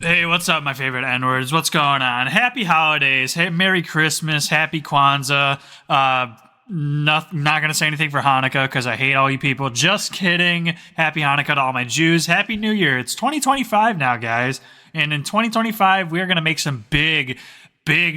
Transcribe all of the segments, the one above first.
Hey, what's up, my favorite N-words? What's going on? Happy holidays. Hey, Merry Christmas. Happy Kwanzaa. Not gonna say anything for Hanukkah because I hate all you people. Just kidding. Happy Hanukkah to all my Jews. Happy New Year. It's 2025 now, guys. And in 2025, we are gonna make some big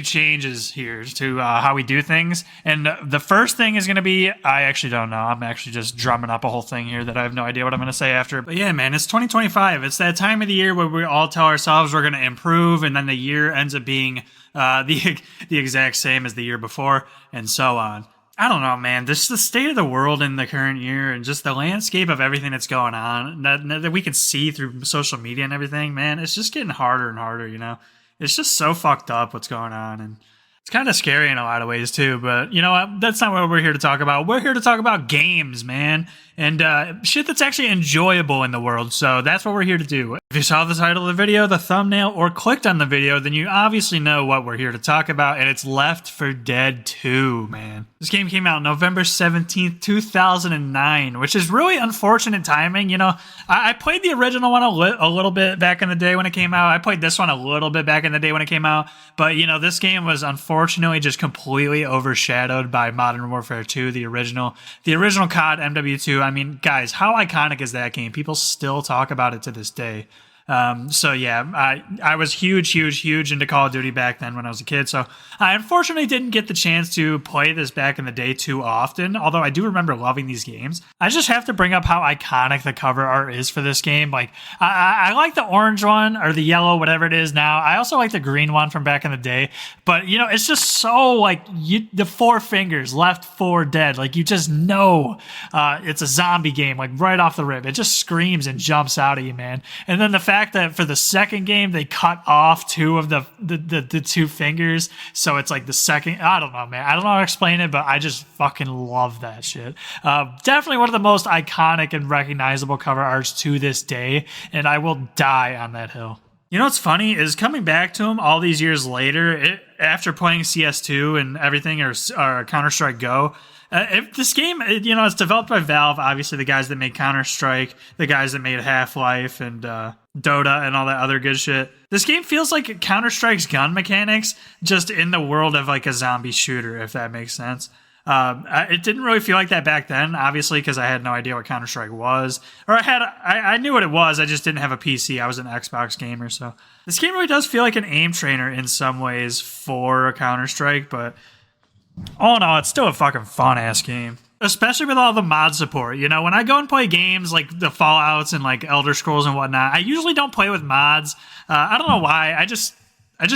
changes here to how we do things. And the first thing is going to be, I actually don't know. I'm actually just drumming up a whole thing here that I have no idea what I'm going to say after. But yeah, man, it's 2025. It's that time of the year where we all tell ourselves we're going to improve, and then the year ends up being the exact same as the year before, and so on. I don't know, man. This is the state of the world in the current year and just the landscape of everything that's going on that we can see through social media and everything, man. It's just getting harder and harder, you know? It's just so fucked up what's going on, and it's kind of scary in a lot of ways too. But you know what? That's not what we're here to talk about. We're here to talk about games, man, and shit that's actually enjoyable in the world. So that's what we're here to do. If you saw the title of the video, the thumbnail, or clicked on the video, then you obviously know what we're here to talk about, and it's Left 4 Dead 2, man. This game came out November 17th, 2009, which is really unfortunate timing. You know, I played the original one a little bit back in the day when it came out. I played this one a little bit back in the day when it came out. But, you know, this game was unfortunately just completely overshadowed by Modern Warfare 2, the original COD MW2. I mean, guys, how iconic is that game? People still talk about it to this day. So yeah, I was huge into Call of Duty back then when I was a kid. So I unfortunately didn't get the chance to play this back in the day too often, although I do remember loving these games. I just have to bring up how iconic the cover art is for this game. Like, I like the orange one or the yellow, whatever it is now. I also like the green one from back in the day, but you know, it's just so like the four fingers, Left 4 Dead. Like, you just know, it's a zombie game, like right off the rip. It just screams and jumps out at you, man. And then the fact that for the second game they cut off two of the two fingers, so it's like the second. I don't know, man. I don't know how to explain it, but I just fucking love that shit. Definitely one of the most iconic and recognizable cover arts to this day, and I will die on that hill. You know what's funny is coming back to him all these years later, after playing CS2 and everything, or Counter-Strike Go. If this game, you know, it's developed by Valve, obviously the guys that made Counter-Strike, the guys that made Half-Life and Dota and all that other good shit. This game feels like Counter-Strike's gun mechanics, just in the world of like a zombie shooter, if that makes sense. It didn't really feel like that back then, obviously, because I had no idea what Counter-Strike was. Or I knew what it was, I just didn't have a PC. I was an Xbox gamer, so. This game really does feel like an aim trainer in some ways for a Counter-Strike, but all in all, it's still a fucking fun-ass game. Especially with all the mod support. You know, when I go and play games like the Fallouts and like Elder Scrolls and whatnot, I usually don't play with mods. I don't know why. I just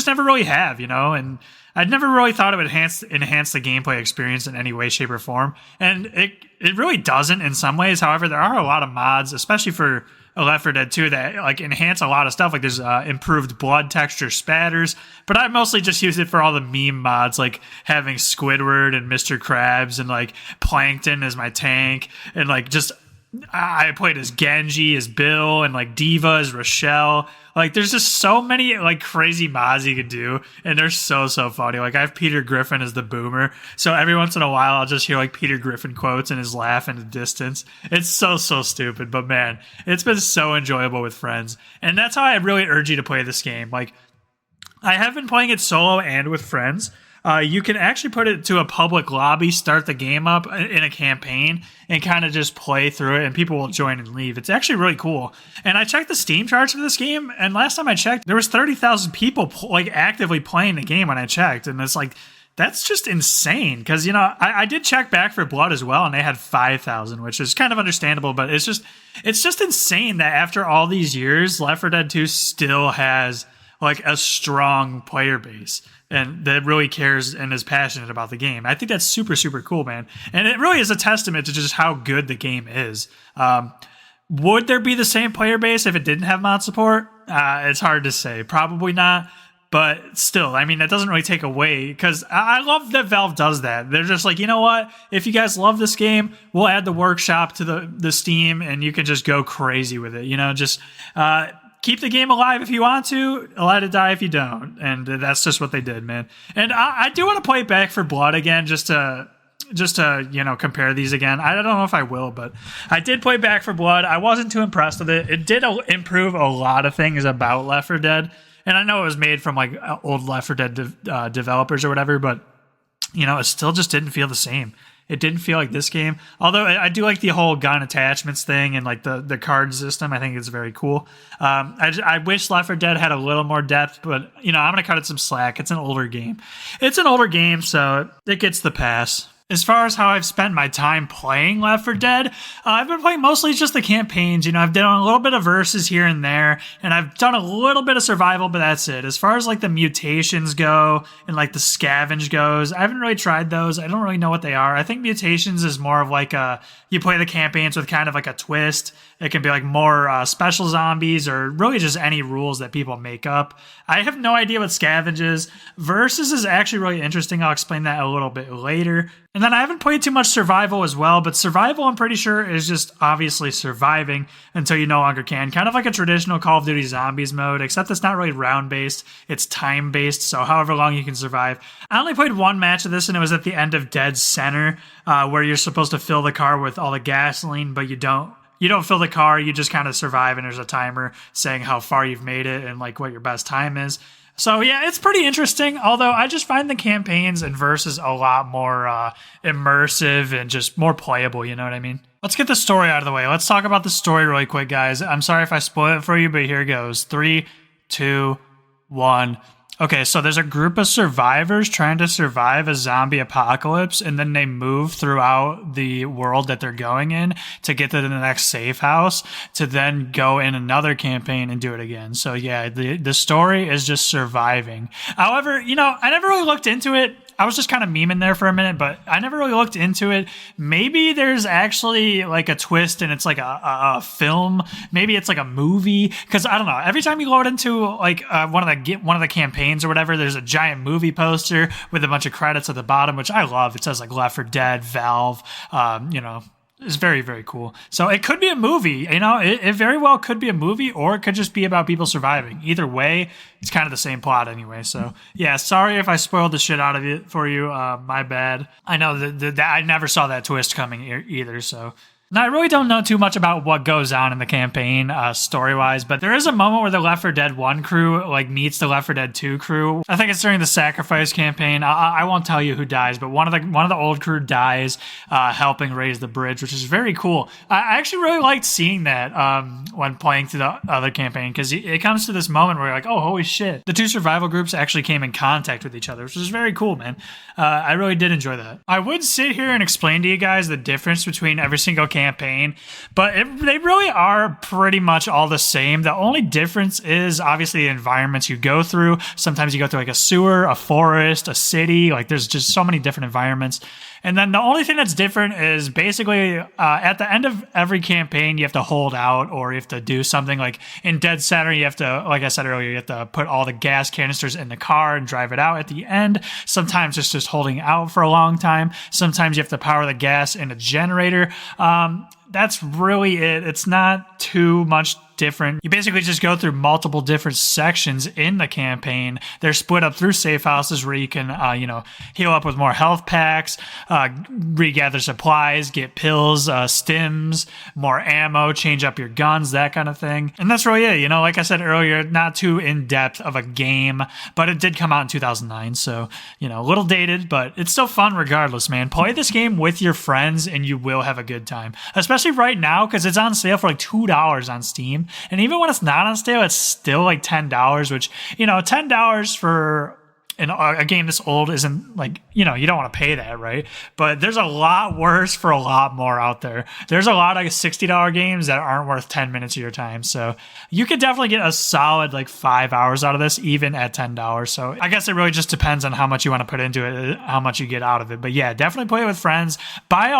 never really have, you know, and I'd never really thought it would enhance the gameplay experience in any way, shape, or form. And it really doesn't in some ways. However, there are a lot of mods, especially for Left 4 Dead 2, that like enhance a lot of stuff. Like there's improved blood texture spatters, but I mostly just use it for all the meme mods, like having Squidward and Mr. Krabs and like Plankton as my tank, and like just I played as Genji, as Bill, and like Diva as Rochelle. Like there's just so many like crazy mods you could do, and they're so funny. Like I have Peter Griffin as the boomer, so every once in a while I'll just hear like Peter Griffin quotes and his laugh in the distance. It's so stupid, but man, it's been so enjoyable with friends, and that's how I really urge you to play this game. Like I have been playing it solo and with friends. You can actually put it to a public lobby, start the game up in a campaign, and kind of just play through it, and people will join and leave. It's actually really cool. And I checked the Steam charts for this game, and last time I checked, there was 30,000 people like actively playing the game when I checked, and it's like, that's just insane. Because, you know, I did check Back for Blood as well, and they had 5,000, which is kind of understandable, but it's just insane that after all these years, Left 4 Dead 2 still has like a strong player base and that really cares and is passionate about the game. I think that's super cool, man. And it really is a testament to just how good the game is. Would there be the same player base if it didn't have mod support? It's hard to say. Probably not. But still, I mean, that doesn't really take away, because I love that Valve does that. They're just like, you know what? If you guys love this game, we'll add the workshop to the Steam, and you can just go crazy with it. You know, just keep the game alive if you want to, let it die if you don't. And that's just what they did, man. And I do want to play Back for Blood again, just to just to, compare these again. I don't know if I will, but I did play Back 4 Blood. I wasn't too impressed with it. It did improve a lot of things about Left 4 Dead. And I know it was made from like old Left 4 Dead developers or whatever, but it still just didn't feel the same. It didn't feel like this game. Although I do like the whole gun attachments thing and like the card system. I think it's very cool. I wish Left 4 Dead had a little more depth, but I'm going to cut it some slack. It's an older game. So it gets the pass. As far as how I've spent my time playing Left 4 Dead, I've been playing mostly just the campaigns. I've done a little bit of versus here and there, and I've done a little bit of survival, but that's it. As far as like the mutations go and like the scavenge goes, I haven't really tried those. I don't really know what they are. I think mutations is more of like you play the campaigns with kind of like a twist. It can be like more special zombies or really just any rules that people make up. I have no idea what scavenge is. Versus is actually really interesting. I'll explain that a little bit later. And then I haven't played too much survival as well, but survival I'm pretty sure is just obviously surviving until you no longer can. Kind of like a traditional Call of Duty Zombies mode, except it's not really round-based. It's time-based, so however long you can survive. I only played one match of this, and it was at the end of Dead Center, where you're supposed to fill the car with all the gasoline, but you don't. You don't fill the car, you just kind of survive, and there's a timer saying how far you've made it and like what your best time is. So yeah, it's pretty interesting, although I just find the campaigns and versus a lot more immersive and just more playable, you know what I mean? Let's get the story out of the way. Let's talk about the story really quick, guys. I'm sorry if I spoil it for you, but here it goes. 3, 2, 1... Okay, so there's a group of survivors trying to survive a zombie apocalypse, and then they move throughout the world that they're going in to get to the next safe house to then go in another campaign and do it again. So yeah, the story is just surviving. However, I never really looked into it. I was just kind of memeing there for a minute, but I never really looked into it. Maybe there's actually like a twist and it's like a film. Maybe it's like a movie. Because I don't know. Every time you load into like one of the campaigns or whatever, there's a giant movie poster with a bunch of credits at the bottom, which I love. It says like Left 4 Dead, Valve, It's very, very cool. So it could be a movie, it very well could be a movie, or it could just be about people surviving. Either way, it's kind of the same plot anyway. So yeah, sorry if I spoiled the shit out of it for you. My bad. I know that I never saw that twist coming either. So. Now, I really don't know too much about what goes on in the campaign story-wise, but there is a moment where the Left 4 Dead 1 crew meets the Left 4 Dead 2 crew. I think it's during the Sacrifice campaign. I won't tell you who dies, but one of the old crew dies helping raise the bridge, which is very cool. I actually really liked seeing that when playing through the other campaign, because it comes to this moment where you're like, oh, holy shit. The two survival groups actually came in contact with each other, which is very cool, man. I really did enjoy that. I would sit here and explain to you guys the difference between every single campaign, but they really are pretty much all the same. The only difference is obviously the environments you go through. Sometimes you go through like a sewer, a forest, a city. Like there's just so many different environments. And then the only thing that's different is basically at the end of every campaign, you have to hold out or you have to do something. Like in Dead Center, you have to, like I said earlier, you have to put all the gas canisters in the car and drive it out at the end. Sometimes it's just holding out for a long time. Sometimes you have to power the gas in a generator. That's really it. It's not too much different. You basically just go through multiple different sections in the campaign. They're split up through safe houses where you can, heal up with more health packs, regather supplies, get pills, stims, more ammo, change up your guns, that kind of thing. And that's really it. Like I said earlier, not too in-depth of a game, but it did come out in 2009. So, a little dated, but it's still fun regardless, man. Play this game with your friends and you will have a good time. Especially right now, because it's on sale for like $2 on Steam. And even when it's not on sale, it's still like $10, which, $10 for a game this old isn't like, you don't want to pay that, right? But there's a lot worse for a lot more out there. There's a lot of $60 games that aren't worth 10 minutes of your time. So you could definitely get a solid like 5 hours out of this, even at $10. So I guess it really just depends on how much you want to put into it, how much you get out of it. But yeah, definitely play it with friends. Buy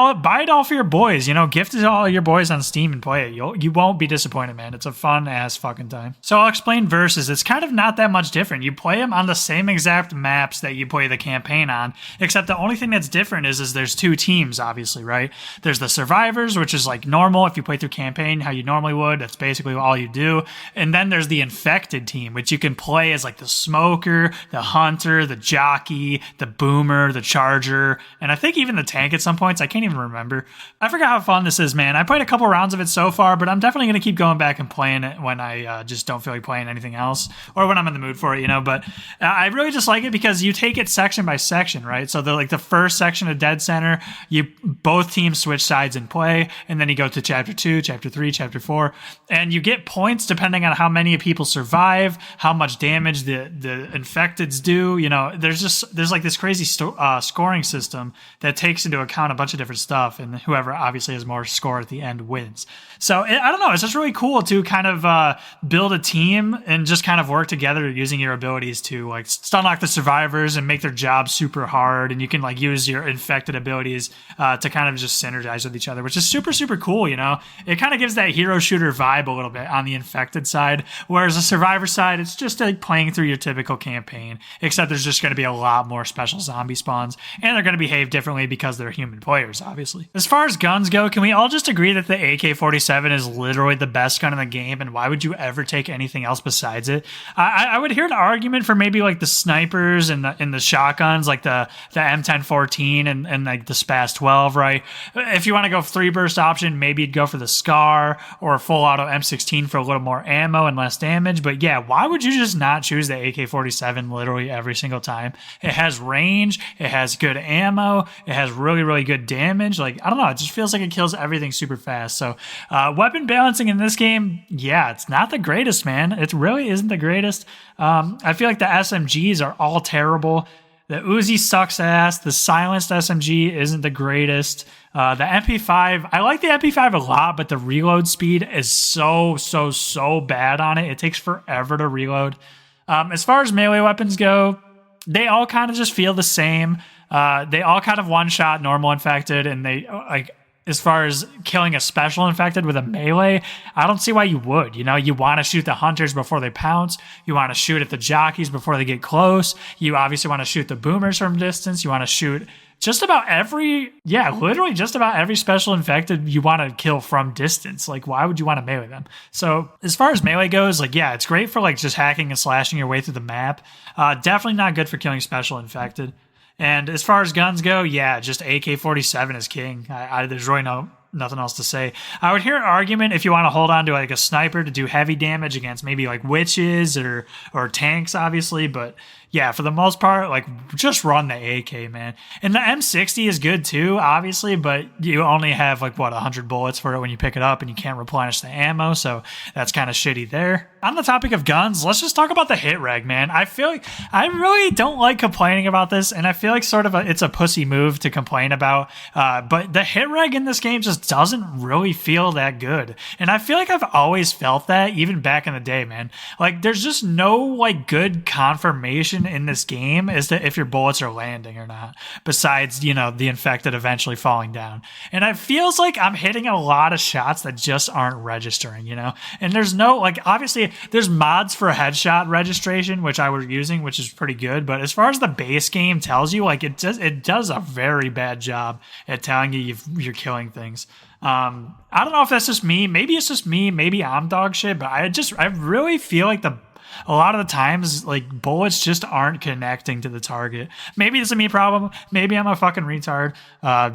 it all for your boys. Gift it all your boys on Steam and play it. You won't be disappointed, man. It's a fun ass fucking time. So I'll explain versus. It's kind of not that much different. You play them on the same exact exact maps that you play the campaign on, except the only thing that's different is there's two teams, obviously, right? There's the survivors, which is like normal if you play through campaign how you normally would. That's basically all you do. And then there's the infected team, which you can play as like the smoker, the hunter, the jockey, the boomer, the charger, and I think even the tank at some points. I can't even remember. I forgot how fun this is, man. I played a couple rounds of it so far, but I'm definitely going to keep going back and playing it when I just don't feel like playing anything else, or when I'm in the mood for it, But I really just like it because you take it section by section, right? So the first section of Dead Center, both teams switch sides and play, and then you go to chapter 2, chapter 3, chapter 4, and you get points depending on how many people survive, how much damage the infecteds do. There's like this crazy scoring system that takes into account a bunch of different stuff, and whoever obviously has more score at the end wins. So I don't know, it's just really cool to kind of build a team and just kind of work together using your abilities to like stun lock the survivors and make their job super hard, and you can like use your infected abilities to kind of just synergize with each other, which is super, super cool. It kind of gives that hero shooter vibe a little bit on the infected side, whereas the survivor side, it's just like playing through your typical campaign, except there's just going to be a lot more special zombie spawns, and they're going to behave differently because they're human players, obviously. As far as guns go, can we all just agree that the AK-47 is literally the best gun in the game, and why would you ever take anything else besides it? I would hear an argument for maybe like the snipers and the shotguns, like the M1014 and like the SPAS 12, right? If you want to go 3-burst option, maybe you'd go for the SCAR or full auto M16 for a little more ammo and less damage. But yeah, why would you just not choose the AK-47 literally every single time? It has range, it has good ammo, it has really, really good damage. Like, I don't know, it just feels like it kills everything super fast. So weapon balancing in this game, yeah, it's not the greatest, man. It really isn't the greatest. I feel like the SMGs are all terrible. The Uzi sucks ass. The silenced SMG isn't the greatest. The MP5, I like the MP5 a lot, but the reload speed is so bad on it. It takes forever to reload. As far as melee weapons go, they all kind of just feel the same. They all kind of one-shot normal infected, and they like, as far as killing a special infected with a melee, I don't see why you would. You want to shoot the hunters before they pounce. You want to shoot at the jockeys before they get close. You obviously want to shoot the boomers from distance. You want to shoot just about literally just about every special infected you want to kill from distance. Like, why would you want to melee them? So as far as melee goes, like, yeah, it's great for like just hacking and slashing your way through the map. Definitely not good for killing special infected. And as far as guns go, yeah, just AK-47 is king. There's really nothing else to say. I would hear an argument if you want to hold on to like a sniper to do heavy damage against maybe like witches or tanks, obviously, but yeah, for the most part, like, just run the AK, man. And the M60 is good too, obviously, but you only have like 100 bullets for it when you pick it up, and you can't replenish the ammo, so that's kind of shitty there. On the topic of guns, let's just talk about the hit reg, man. I feel like I really don't like complaining about this, and I feel like it's a pussy move to complain about, but the hit reg in this game just doesn't really feel that good. And I feel like I've always felt that, even back in the day, man. Like, there's just no like good confirmation in this game as to if your bullets are landing or not, besides, the infected eventually falling down. And it feels like I'm hitting a lot of shots that just aren't registering, and there's no, like, obviously there's mods for headshot registration, which I was using, which is pretty good, but as far as the base game tells you, like, it does a very bad job at telling you you're killing things. I don't know if that's just me. Maybe it's just me. Maybe I'm dog shit, but I really feel like a lot of the times, like, bullets just aren't connecting to the target. Maybe it's a me problem. Maybe I'm a fucking retard.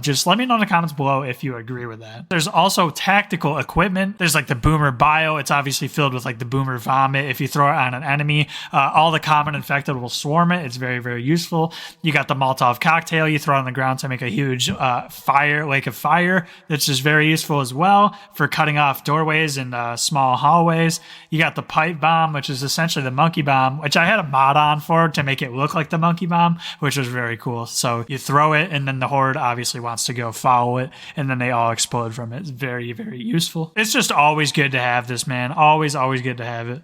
Just let me know in the comments below if you agree with that. There's also tactical equipment. There's like the boomer bio. It's obviously filled with like the boomer vomit. If you throw it on an enemy, all the common infected will swarm it. It's very, very useful. You got the Molotov cocktail you throw on the ground to make a huge lake of fire. That's just very useful as well for cutting off doorways and small hallways. You got the pipe bomb, which is essentially the monkey bomb, which I had a mod on for to make it look like the monkey bomb, which was very cool. So you throw it, and then the horde obviously wants to go follow it, and then they all explode from it. It's very, very useful. It's just always good to have this, man. Always, always good to have it.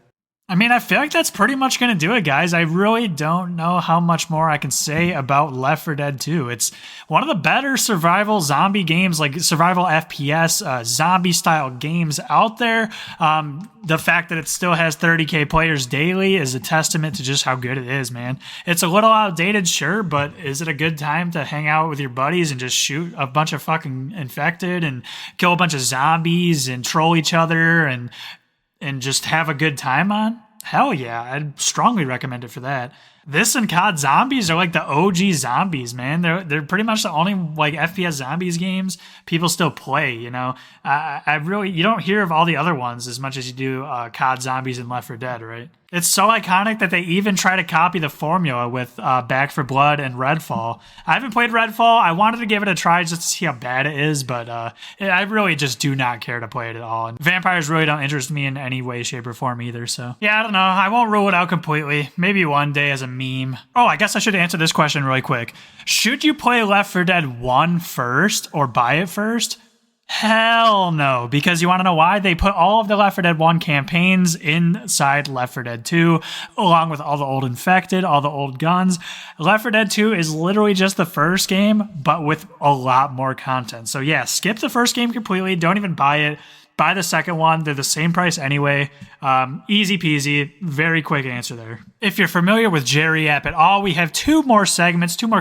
I mean, I feel like that's pretty much going to do it, guys. I really don't know how much more I can say about Left 4 Dead 2. It's one of the better survival zombie games, like survival FPS, zombie style games out there. The fact that it still has 30K players daily is a testament to just how good it is, man. It's a little outdated, sure, but is it a good time to hang out with your buddies and just shoot a bunch of fucking infected and kill a bunch of zombies and troll each other and just have a good time on? Hell yeah, I'd strongly recommend it for that. This and COD Zombies are like the OG zombies, man. They're pretty much the only like FPS zombies games people still play, you know. I really, you don't hear of all the other ones as much as you do COD Zombies and Left 4 Dead, right? It's so iconic that they even try to copy the formula with Back 4 Blood and Redfall. I haven't played Redfall. I wanted to give it a try just to see how bad it is, but I really just do not care to play it at all. And vampires really don't interest me in any way, shape, or form either, so. Yeah, I don't know. I won't rule it out completely. Maybe one day as a meme. Oh, I guess I should answer this question really quick. Should you play Left 4 Dead 1 first or buy it first? Hell no, because you want to know why? They put all of the Left 4 Dead 1 campaigns inside Left 4 Dead 2, along with all the old infected, all the old guns. Left 4 Dead 2 is literally just the first game, but with a lot more content. So yeah, skip the first game completely. Don't even buy it. Buy the second one. They're the same price anyway. Easy peasy. Very quick answer there. If you're familiar with Jerry App at all, we have two more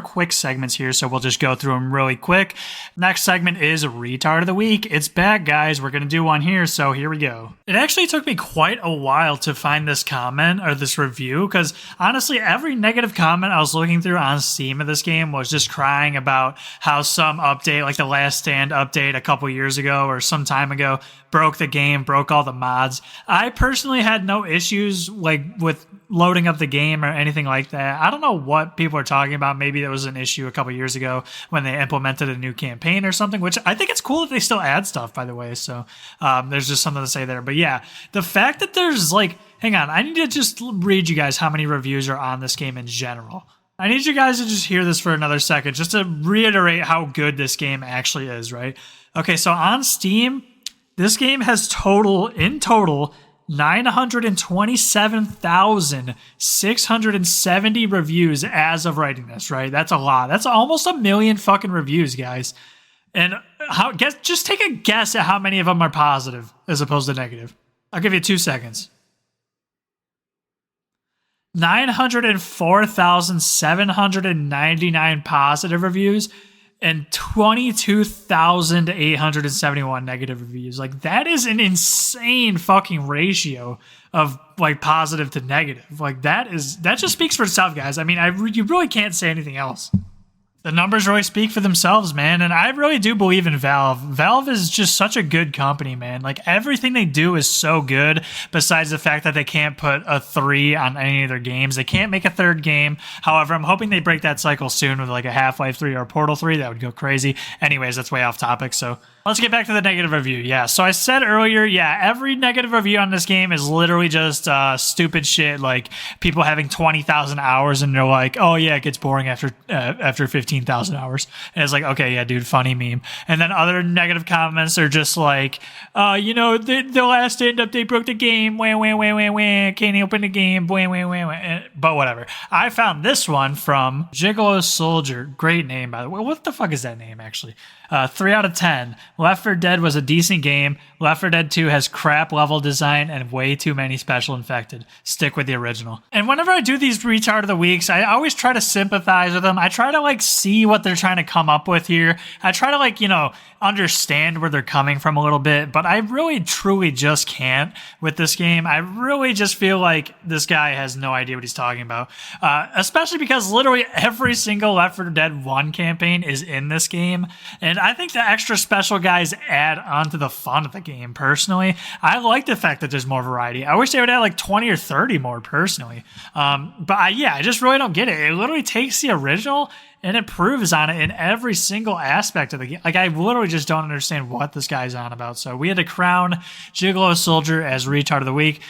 quick segments here, so we'll just go through them really quick. Next segment is Retard of the Week. It's back, guys. We're going to do one here, so here we go. It actually took me quite a while to find this comment or this review, because honestly, every negative comment I was looking through on Steam of this game was just crying about how some update, like the Last Stand update a couple years ago or some time ago, broke the game, broke all the mods. I personally had no issues like with loading up the game or anything like that. I don't know what people are talking about. Maybe there was an issue a couple years ago when they implemented a new campaign or something, which I think it's cool that they still add stuff, by the way. So there's just something to say there. But yeah, the fact that there's like, hang on, I need to just read you guys how many reviews are on this game in general. I need you guys to just hear this for another second, just to reiterate how good this game actually is, right? Okay, so on Steam, this game has in total 927,670 reviews as of writing this, right? That's a lot. That's almost 1 million fucking reviews, guys. And just take a guess at how many of them are positive as opposed to negative. I'll give you 2 seconds. 904,799 positive reviews and 22,871 negative reviews. Like, that is an insane fucking ratio of like positive to negative. Like, that just speaks for itself, guys. I mean, you really can't say anything else. The numbers really speak for themselves, man. And I really do believe in Valve. Valve is just such a good company, man. Like, everything they do is so good, besides the fact that they can't put a 3 on any of their games. They can't make a third game. However, I'm hoping they break that cycle soon with like a Half-Life 3 or a Portal 3. That would go crazy. Anyways, that's way off topic. So let's get back to the negative review. Yeah, so I said earlier, yeah, every negative review on this game is literally just stupid shit, like people having 20,000 hours and they're like, oh yeah, it gets boring after 15,000 hours. And it's like, okay, yeah, dude, funny meme. And then other negative comments are just like, the Last Stand update broke the game, can't open the game, but whatever. I found this one from Gigolo Soldier. Great name, by the way. What the fuck is that name, actually? 3 out of 10. Left 4 Dead was a decent game. Left 4 Dead 2 has crap level design and way too many special infected. Stick with the original. And whenever I do these retard of the weeks, I always try to sympathize with them. I try to like see what they're trying to come up with here. I try to like, understand where they're coming from a little bit, but I really truly just can't with this game. I really just feel like this guy has no idea what he's talking about. Especially because literally every single Left 4 Dead 1 campaign is in this game. And I think the extra special guys add on to the fun of the game, personally. I like the fact that there's more variety. I wish they would add like 20 or 30 more, personally. I just really don't get it. It literally takes the original and improves on it in every single aspect of the game. Like, I literally just don't understand what this guy's on about. So we had to crown Gigolo Soldier as Retard of the Week.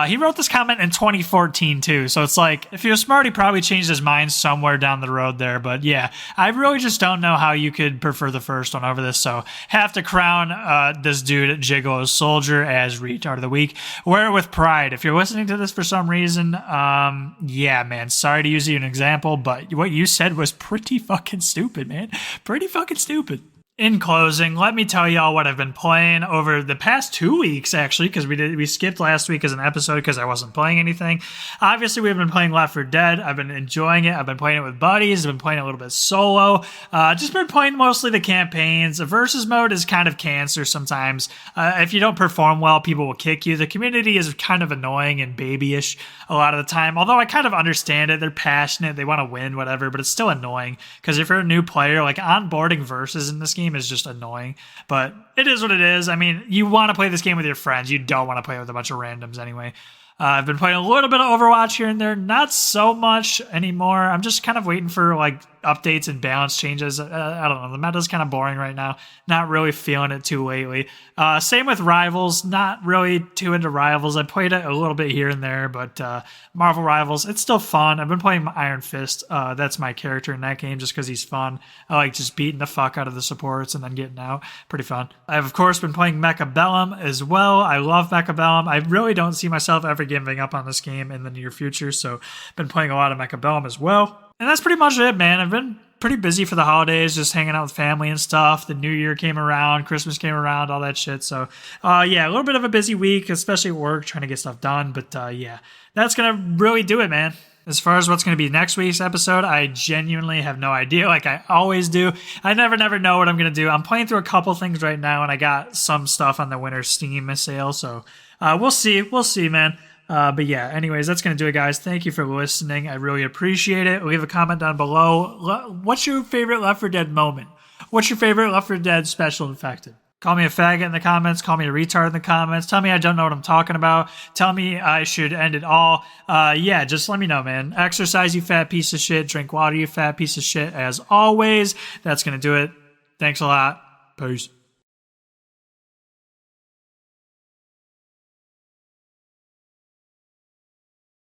He wrote this comment in 2014 too, so it's like, if he was smart, he probably changed his mind somewhere down the road there. But yeah, I really just don't know how you could prefer the first one over this, so have to crown this dude Gigolo Soldier as Retard of the Week. Wear it with pride. If you're listening to this for some reason, yeah, man, sorry to use you an example, but what you said was pretty fucking stupid, man. Pretty fucking stupid. In closing, let me tell y'all what I've been playing over the past 2 weeks, actually, because we skipped last week as an episode because I wasn't playing anything. Obviously, we've been playing Left 4 Dead. I've been enjoying it. I've been playing it with buddies. I've been playing it a little bit solo. Just been playing mostly the campaigns. The versus mode is kind of cancer sometimes. If you don't perform well, people will kick you. The community is kind of annoying and babyish a lot of the time, although I kind of understand it. They're passionate. They want to win, whatever, but it's still annoying because if you're a new player, like onboarding versus in this game is just annoying, but it is what it is. I mean, you want to play this game with your friends. You don't want to play with a bunch of randoms anyway. I've been playing a little bit of Overwatch here and there, not so much anymore. I'm just kind of waiting for like updates and balance changes. I don't know. The meta's kind of boring right now. Not really feeling it too lately. Same with Rivals. Not really too into Rivals. I played it a little bit here and there, but Marvel Rivals, it's still fun. I've been playing Iron Fist. That's my character in that game just because he's fun. I like just beating the fuck out of the supports and then getting out. Pretty fun. I've, of course, been playing Mecha Bellum as well. I love Mecha Bellum. I really don't see myself ever giving up on this game in the near future, so I've been playing a lot of Mecha Bellum as well. And that's pretty much it, man. I've been pretty busy for the holidays, just hanging out with family and stuff. The New Year came around, Christmas came around, all that shit. So, yeah, a little bit of a busy week, especially at work, trying to get stuff done. But, yeah, that's going to really do it, man. As far as what's going to be next week's episode, I genuinely have no idea, like I always do. I never know what I'm going to do. I'm playing through a couple things right now, and I got some stuff on the winter Steam sale. So, we'll see. We'll see, man. But yeah, anyways, that's going to do it, guys. Thank you for listening. I really appreciate it. Leave a comment down below. What's your favorite Left 4 Dead moment? What's your favorite Left 4 Dead special infected? Call me a faggot in the comments. Call me a retard in the comments. Tell me I don't know what I'm talking about. Tell me I should end it all. Yeah, just let me know, man. Exercise, you fat piece of shit. Drink water, you fat piece of shit. As always, that's going to do it. Thanks a lot. Peace.